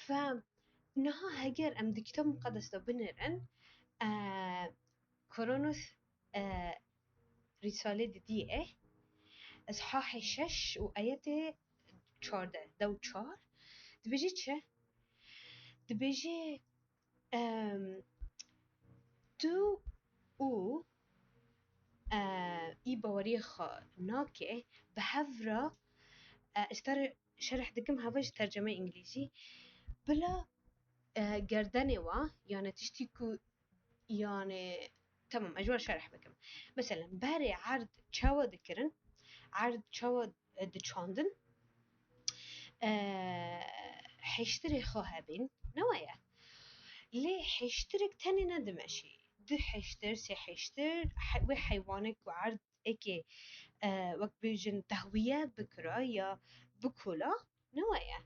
ف نها هجر ام دكتور مقدس دو بنرن كورونوس رسالة دي اصحاح 6 وآيات 14 دو 4 دبيجي چه؟ دبيجي تو او ای باوری خا ناکه به هفرا استر شرح دكم هواش ترجمة إنجليزي بلا گردنه وا يعني تشتيكو يعني تمام أجوال شرح بكم مثلا باري عرض تشاوا ذكرن عرض تشاوا دچاندن حيشتري خواهبين نوايا ليه حيشترك تاني ندمشي دو حيشتر سي حيشتر وحيوانك وعرض اكي وقت بيجن تهوية بكرة يا بكولا نوايا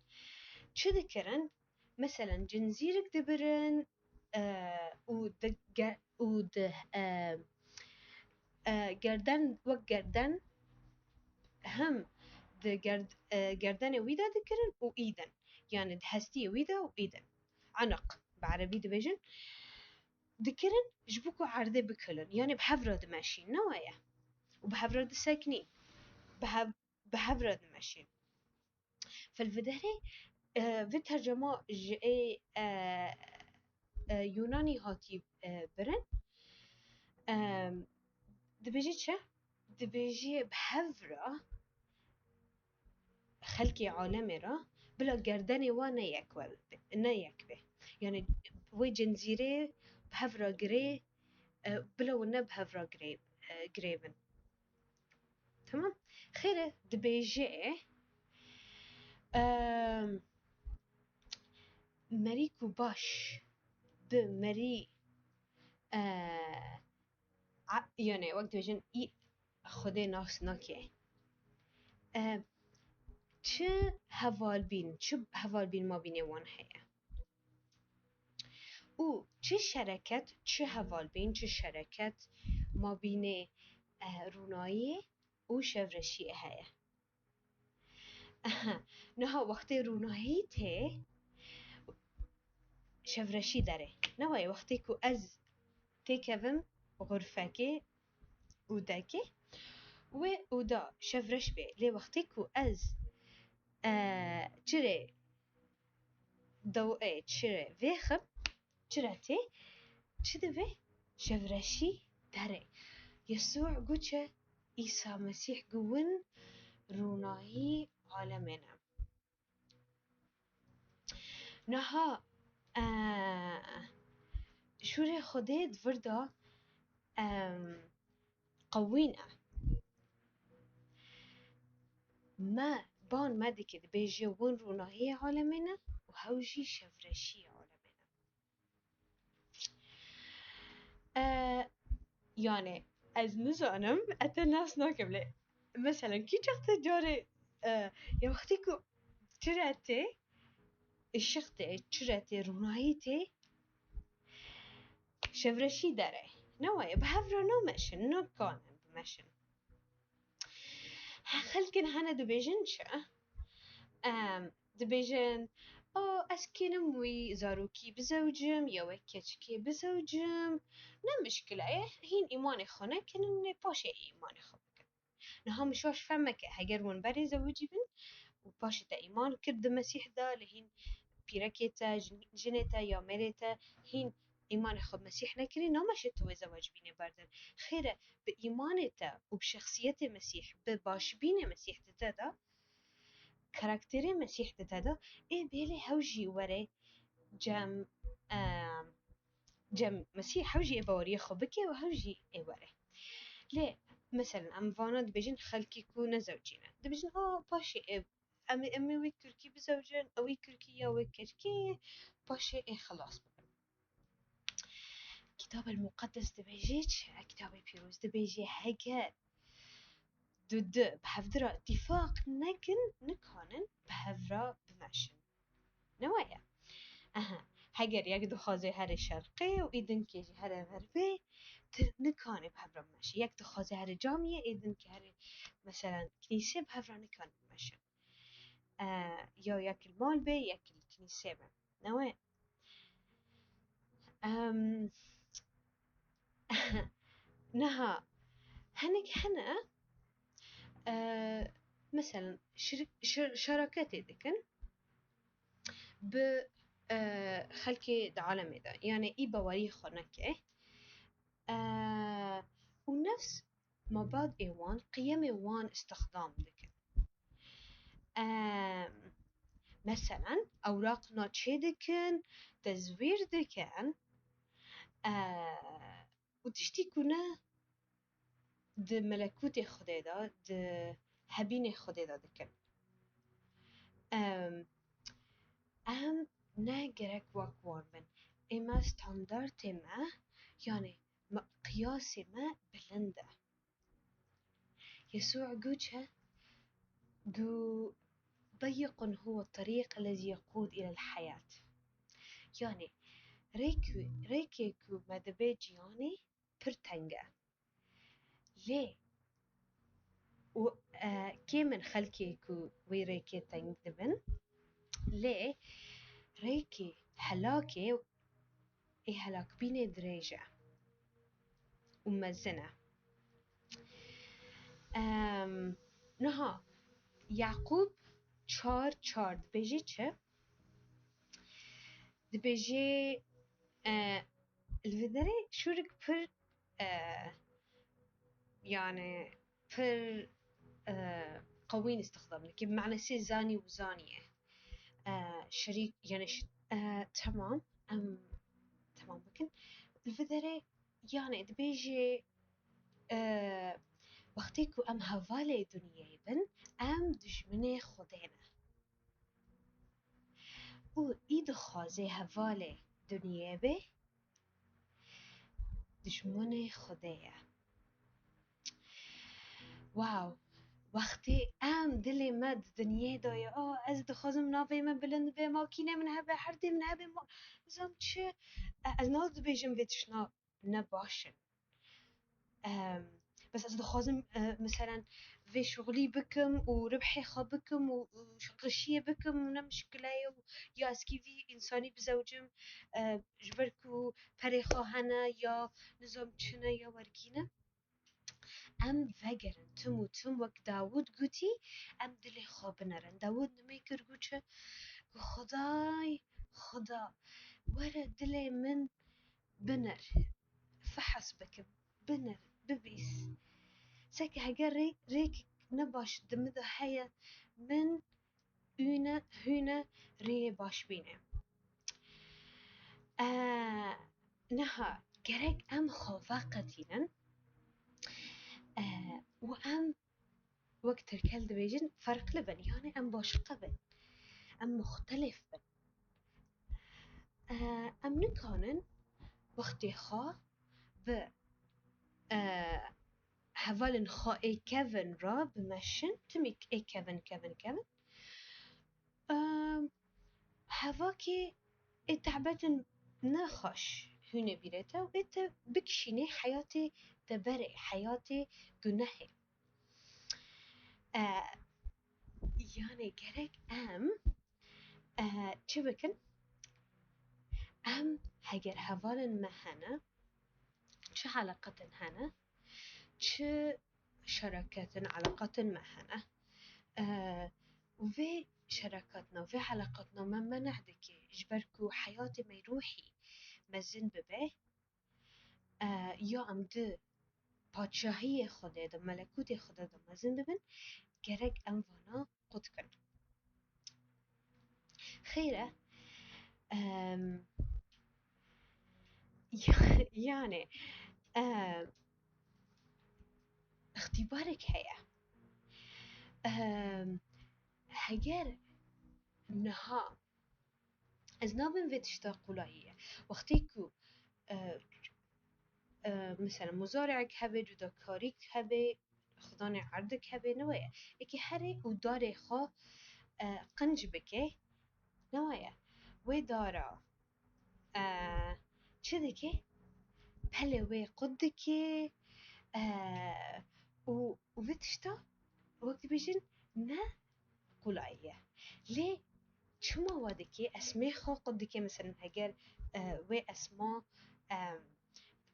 شو ذكرن مثلا جنزيرك دبرن ود گردن وقردن هم گردن ويدا ذكرن وإيدن يعني دهستي ويدا وإيدن عنق بعربي دبيجن ذكرن جبوكو عرضي بكلن يعني بحفرة ماشين نوايا وبحفرة ساكنين بحفرة ماشين فالفدهري في ترجمة جاي يوناني هاتي برن دبيجي چه؟ دبيجي بحفرة خلقي عالمي را بلا گردني وانا يكبه يعني وي جنزيري بحفرة قري بلا ونا بحفرة قريبن تمام خيره دبيجي مريكو باش بمري يعني وقت بيجن اي خدي ناس ناكي چه هوالبين ما بيني وان هيا و چه شركت چه هوالبين چه شركت ما بيني رونایی و شورشی هيا نها وقتی رونایی ته شورشی داره نوای وقتی که از تکوم غرفه وداكي ودا شفرش بي لي وقتكو از چري ضوء چري فيخب چرتي چدوي شفرشي داري يسوع قوچه عيسى مسيح قون روناهي عالمنا نها شوري خديد فردا قوينا ما بان ما دكت بيجي ون روناهي عالمنا وهوجي شفرشي عالمنا يعني از نزانم اتا ناس ناكمله مثلا كي شخص جاري يا وقتكو تراتي الشخص تراتي روناهيتي شفرشي داره نوايا بهفرا نو مشن نو كان بمشن خلكن هنا دبيجن شا دبيجن او اسكنم وي زاروكي بزوجم يا وكتشكي بزوجم لا مشكلة هين ايماني خونه كنن باشي ايماني خونه نها مش واش فهمك هجر ون بري زوجي بن وباشي تا ايمان كرد مسيح دا لهين بيركيتا جنتا يا مريتا هين إيمان خب مسيح نكري نامش تو زواج بيني بردن خيره بإيمانته وبشخصية مسيح بباش بيني مسيح تتدا كاركتر مسيح تتدا إيه بيلي هوجي وري جم مسيح هوجي إبوري خبكي وهوجي إبوري ليه مثلا أم فانا دبيجن خلكي كونا زوجينا دبيجن باشي أمي ويكركي بزوجين أو ويكركي يا ويكركي باشي إيه خلاص كتاب المقدس دبيجيش كتاب بيروز دبيجي حاجة ضد بحفظرة اتفاق نكانن بحفظرة بمشن نوايا هجر يقدو خازي هر شرقي وإذن كيجي هر غربي نكان بحفظرة بمشي يقدو خازي هر جامية إذن كهر مثلا كنيسة بحفظرة نكان بمشن يا ياكل مال بي ياكل كنيسة نوين نها هنك هنا مثلا شراكاتي ذكن ب خلكي دعالم ده يعني بوري خنكه ونفس مبادئ إيوان قيم إيوان استخدام ذكن مثلا أوراقنا تشي ذكن تزوير ذكن وتشتي كنا د ملكوت خدا دا د هبين خدا دا ذكن ام ناگرك واقوان من اما ستاندرد ما يعني قياس ما بلنده يسوع قوتها قو ضيق هو الطريق الذي يقود إلى الحياة يعني ريكيكو مدبيج يعني برتنجة ليه و كي من خلكيكو ويريكي تنجدبن ليه ريكي هلاكي هلاك بيني دريجة ومزنة نها يعقوب چار دبيجي چه دبيجي الفدري شورك پر يعني پر قوين استخدامنا كيف معنى سي زاني وزانية شريك يعني تمام تمام ممكن الفدري يعني دبيجي وقتيكو هفالي دنيا بن دجمني خدينا و ايد خازي هفالي دنيا به دجمني خديا واو وقتی دلی مد دنیای دای از دخوازم ناوی من بلند به ماکینه من هبه هر دی من هبه ما زم چه از ناز بیجم ویتشنا نباشن بس از دخوازم مثلا في شغلي بكم وربحي خابكم وغشية بكم ونمشكلة يا اسكي في إنساني بزوجم جبركو بريخو هنا يا نظام چنا يا ورقينا وگرن تم وقت داود گوتی دلی خواب نرن داود نمیکر گوچه خدا وره دلی من بنر فحص بك بنر ببيس ساكي هجر ريك نباش دمده هيا من هنا ري باش بينه نها جرك خافقتينا وقت الكل دبيجن فرق لبن يعني باش قبل مختلف بن نكونن وقتی خوا ب هفالن خوا كيفن را بمشن تميك كيفن هواكي تعبتن نخش هنا بيرتا وإنت بكشيني حياتي تبرئ حياتي جناحي يعني جرك چه بکن هجر هفالن ما هنا چه علاقة هنا چه شراكات علاقات ما هنا وفي شراكاتنا وفي علاقاتنا ما منعدك جبركو حياتي ما يروحي مزن ببه يا دو پادشاهی خدا دا ملکوت خدا دا مزن ببن گرگ وانا قد کن خيره يعني اختبارك هيا هجر نها از نابن في تشتاقوا لهي وقتيكو مثلا مزارعك هبه دودكاريك هبه خداني عردك هبه نوايا اكي هري وداري خو قنج بكي نوايا ودارا چدكي بله وي قدكي وفتشتا وقت بيجن نا قلاية ليه چما وادکی اسمه خو قدکی مثلا اگر و اسما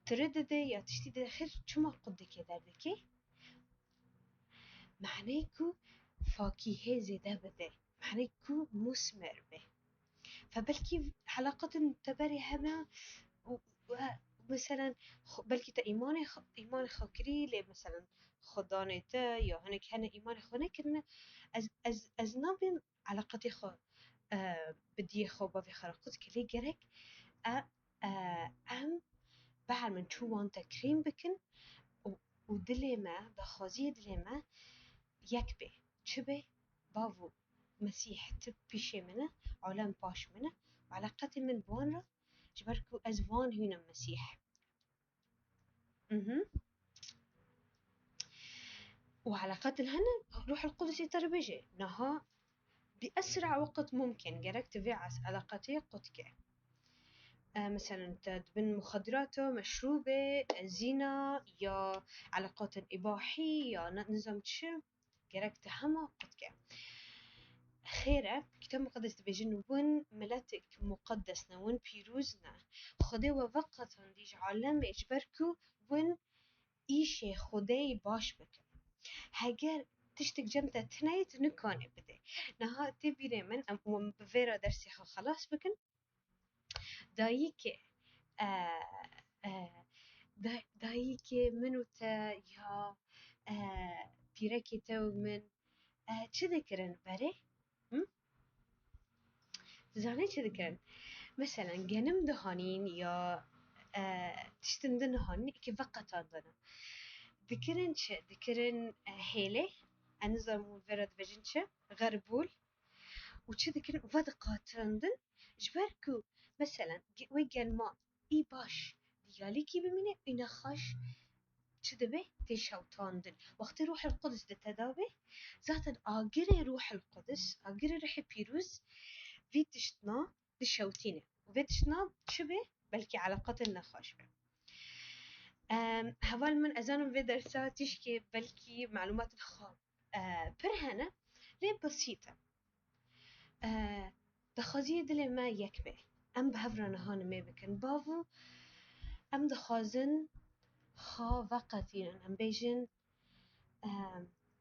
تردده یا تشتی ده خیر چما قدکی دردکی معنی کو فاکیه زیده بده معنی کو مثمر به فبلكي حلقة تبري هما مثلا بلكي تا إيمان خاكري لي مثلا خدانيتا يا هنك هنا إيمان خونه كنا از نابن علاقتي خو بدي خو بافي خرقت كلي جرك ام بعد من شو وان تكريم بكن ودلي ما بخازي دلي ما يكبه شبه بافو مسيح تب بيشي منه عالم باش منه وعلاقتي من بوان را جبركو أزوان هنا مسيح وعلاقات الهنا روح القدس يتربجي نها بأسرع وقت ممكن جرك تبيع علاقاتي قدك مثلا تدبن مخدرات مشروبة زنا يا علاقات إباحية يا نظام شو جرك تهما قدك خيرة كتاب مقدس تبجن ون ملتك مقدسنا ون بيروزنا خدي وفقط ديج عالم إجبركو ون إيشي خدي باش بك هاجر تشتك جمتا تنايت نكوني بدي نها تبيري من أم بفيرا درسي خلاص بكن دايك دايك منو تا يا بيركي تو من چه ذكرن بري زاني چه ذكرن مثلا جنم دهانين يا تشتندن دهانين كي فقط عندنا ذكرن چه ذكرن هيلة أنظر فرد بجن چه غربول وچه ذكرن وفاد قاترندن جبركو مثلا ويجن ما إي باش ديالي كي بمينه إنا خاش چه دبه تشوتاندن وقت روح القدس دتدابه ذاتا آجر روح القدس آجر روح بيروز في تشتنا تشوتينه وفي تشتنا شبه بلكي علاقات النخاش به هوال من أزانم في درسات تشكي بلكي معلومات الخام برهنة ليه بسيطة دخازية دل ما يكبه أم بهفران هان ما بكن بافو أم دخازن خا وقتين أم بيجن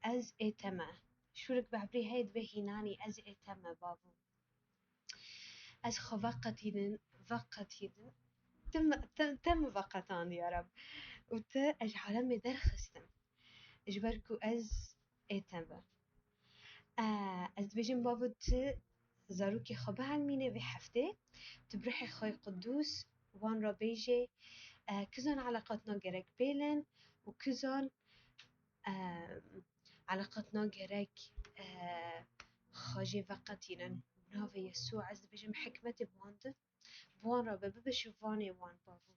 از اتما شورك بعبري هيد بهيناني از اتما بابو از خا وقتين تم وقتان يا رب وت اجعلم درخستم اجبركو از اتما از بيجن بابو ت زاروكي خبا علمينه في حفته تبرحي خاي قدوس وان را بيجي كزان علاقاتنا جرك بيلن وكزان علاقتنا جرك خاجي وقتينا نافي يسوع عز بيجم حكمة بواند بوان را ببش واني وان بابو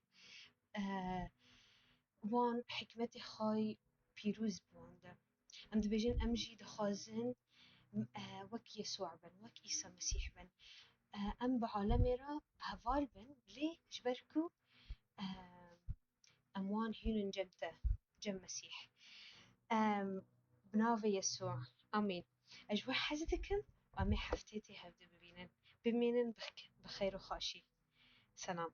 وان حكمتي خاي بيروز بوانده عند بيجن أمجي دخازن وك يسوع بن وك عيسى مسيح بن أم بعالمي را هفال بن ليه جبركو أموان هينن جم مسيح بنافي يسوع آمين أجوا حزتكم وأمي حفتيتي هبدو ببينن بخير وخاشي سلام